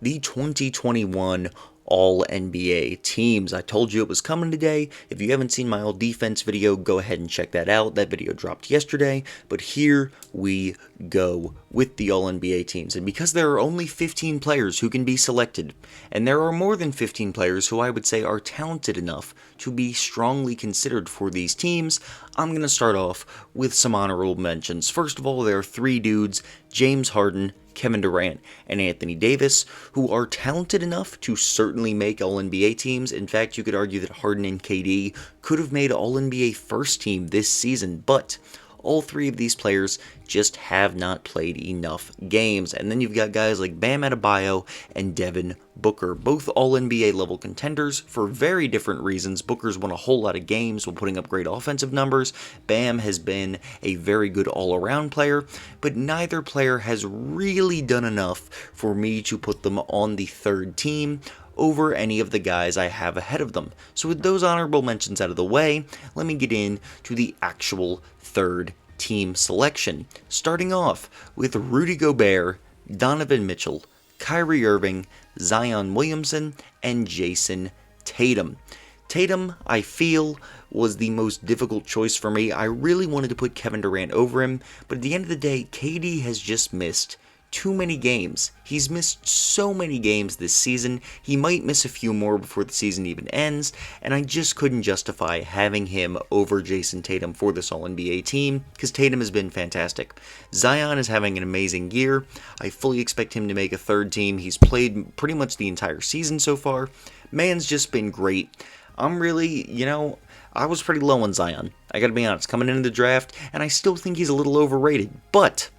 the 2021 All-NBA teams. I told you it was coming today. If you haven't seen my all-defense video, go ahead and check that out. That video dropped yesterday, but here we go with the All-NBA teams. And because there are only 15 players who can be selected, and there are more than 15 players who I would say are talented enough to be strongly considered for these teams, I'm going to start off with some honorable mentions. First of all, there are three dudes, James Harden, Kevin Durant, and Anthony Davis, who are talented enough to certainly make All-NBA teams. In fact, you could argue that Harden and KD could have made All-NBA first team this season, but all three of these players just have not played enough games. And then you've got guys like Bam Adebayo and Devin Booker, both All-NBA level contenders for very different reasons. Booker's won a whole lot of games while putting up great offensive numbers. Bam has been a very good all-around player, but neither player has really done enough for me to put them on the third team over any of the guys I have ahead of them. So with those honorable mentions out of the way, let me get into the actual third team selection. Starting off with Rudy Gobert, Donovan Mitchell, Kyrie Irving, Zion Williamson, and Jason Tatum. Tatum, I feel, was the most difficult choice for me. I really wanted to put Kevin Durant over him, but at the end of the day, KD has just missed too many games. He's missed so many games this season. He might miss a few more before the season even ends, and I just couldn't justify having him over Jason Tatum for this All-NBA team, because Tatum has been fantastic. Zion is having an amazing year. I fully expect him to make a third team. He's played pretty much the entire season so far. Man's just been great. I'm really, I was pretty low on Zion. I gotta be honest, coming into the draft, and I still think he's a little overrated, but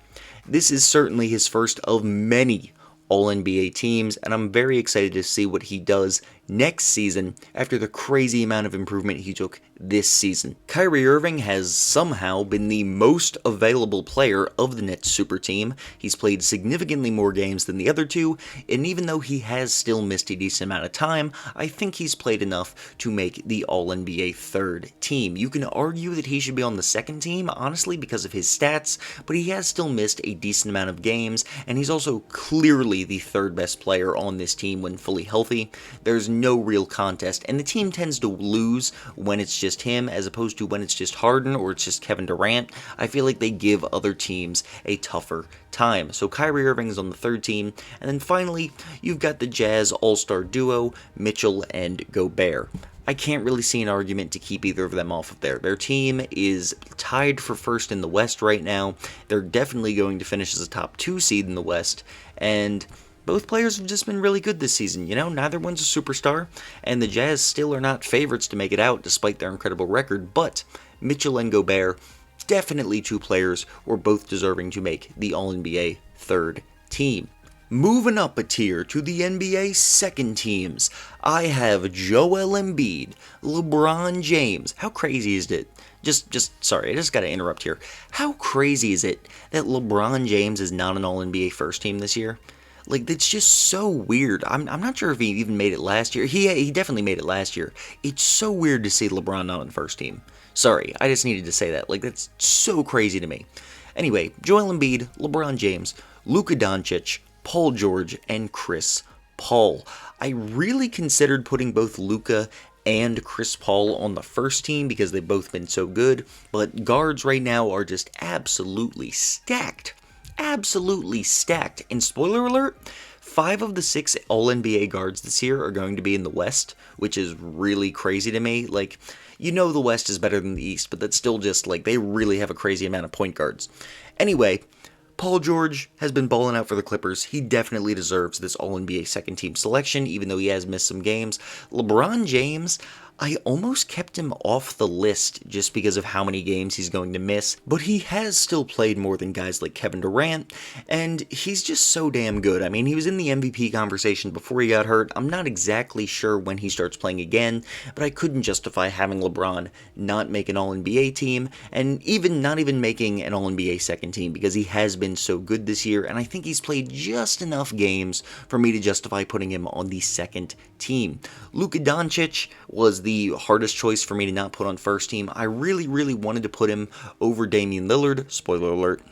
this is certainly his first of many All-NBA teams, and I'm very excited to see what he does next season after the crazy amount of improvement he took this season. Kyrie Irving has somehow been the most available player of the Nets super team. He's played significantly more games than the other two, and even though he has still missed a decent amount of time, I think he's played enough to make the All-NBA third team. You can argue that he should be on the second team, honestly, because of his stats, but he has still missed a decent amount of games, and he's also clearly the third best player on this team when fully healthy. There's no real contest, and the team tends to lose when it's just him as opposed to when it's just Harden or it's just Kevin Durant. I feel like they give other teams a tougher time. So Kyrie Irving is on the third team, and then finally you've got the Jazz all-star duo, Mitchell and Gobert. I can't really see an argument to keep either of them off of there. Their team is tied for first in the West right now. They're definitely going to finish as a top 2 seed in the West, and both players have just been really good this season. Neither one's a superstar, and the Jazz still are not favorites to make it out despite their incredible record, but Mitchell and Gobert, definitely two players who are both deserving to make the All-NBA third team. Moving up a tier to the NBA second teams, I have Joel Embiid, LeBron James. How crazy is it? Sorry, I just gotta interrupt here. How crazy is it that LeBron James is not an All-NBA first team this year? Like, that's just so weird. I'm not sure if he even made it last year. He definitely made it last year. It's so weird to see LeBron not on first team. Sorry, I just needed to say that. Like, that's so crazy to me. Anyway, Joel Embiid, LeBron James, Luka Doncic, Paul George, and Chris Paul. I really considered putting both Luka and Chris Paul on the first team because they've both been so good, but guards right now are just absolutely stacked. Absolutely stacked. And spoiler alert, 5 of the 6 All-NBA guards this year are going to be in the West, which is really crazy to me. Like, the West is better than the East, but that's still just, they really have a crazy amount of point guards. Anyway, Paul George has been balling out for the Clippers. He definitely deserves this All-NBA second team selection, even though he has missed some games. LeBron James, I almost kept him off the list just because of how many games he's going to miss, but he has still played more than guys like Kevin Durant, and he's just so damn good. I mean, he was in the MVP conversation before he got hurt. I'm not exactly sure when he starts playing again, but I couldn't justify having LeBron not make an All-NBA team, and not even making an All-NBA second team, because he has been so good this year, and I think he's played just enough games for me to justify putting him on the second team. Luka Doncic was the hardest choice for me to not put on first team. I really wanted to put him over Damian Lillard, spoiler alert,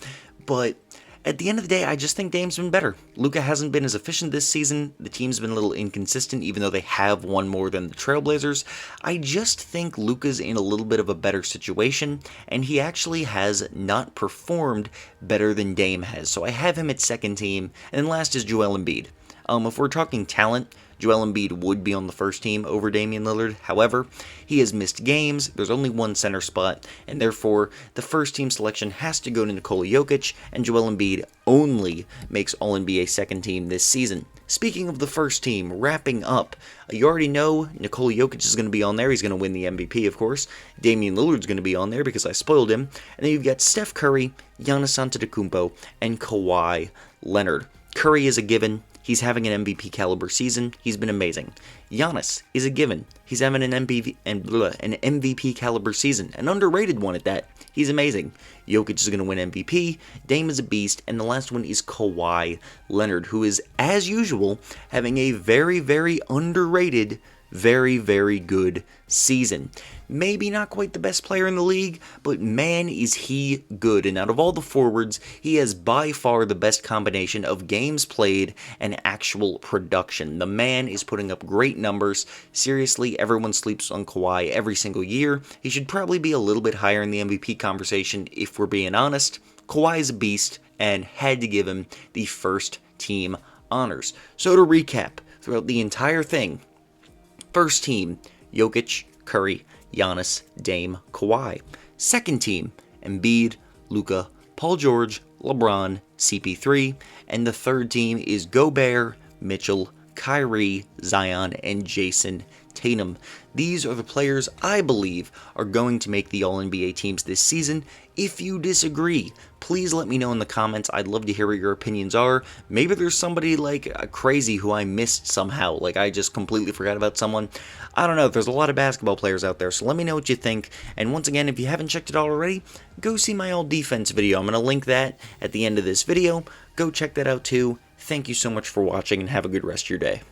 but At the end of the day, I just think Dame's been better. Luka hasn't been as efficient this season. The team's been a little inconsistent, even though they have won more than the Trailblazers. I just think Luka's in a little bit of a better situation, and he actually has not performed better than Dame has. So I have him at second team, and then last is Joel Embiid. If we're talking talent, Joel Embiid would be on the first team over Damian Lillard. However, he has missed games, there's only one center spot, and therefore the first team selection has to go to Nikola Jokic, and Joel Embiid only makes All-NBA second team this season. Speaking of the first team, wrapping up, you already know Nikola Jokic is going to be on there. He's going to win the MVP, of course. Damian Lillard's going to be on there because I spoiled him. And then you've got Steph Curry, Giannis Antetokounmpo, and Kawhi Leonard. Curry is a given. He's having an MVP caliber season. He's been amazing. Giannis is a given. He's having an MVP caliber season, an underrated one at that. He's amazing. Jokic is going to win MVP. Dame is a beast, and the last one is Kawhi Leonard, who is, as usual, having a very, very underrated, very, very good season. Maybe not quite the best player in the league, but man is he good. And out of all the forwards, he has by far the best combination of games played and actual production. The man is putting up great numbers. Seriously, everyone sleeps on Kawhi every single year. He should probably be a little bit higher in the MVP conversation if we're being honest. Kawhi is a beast and had to give him the first team honors. So to recap, throughout the entire thing, first team, Jokic, Curry, Giannis, Dame, Kawhi. Second team, Embiid, Luka, Paul George, LeBron, CP3. And the third team is Gobert, Mitchell, Kyrie, Zion, and Jason Tatum. These are the players I believe are going to make the All-NBA teams this season. If you disagree, please let me know in the comments. I'd love to hear what your opinions are. Maybe there's somebody like crazy who I missed somehow, like I just completely forgot about someone. I don't know, there's a lot of basketball players out there, so let me know what you think. And once again, if you haven't checked it out already, go see my all defense video. I'm going to link that at the end of this video. Go check that out too. Thank you so much for watching and have a good rest of your day.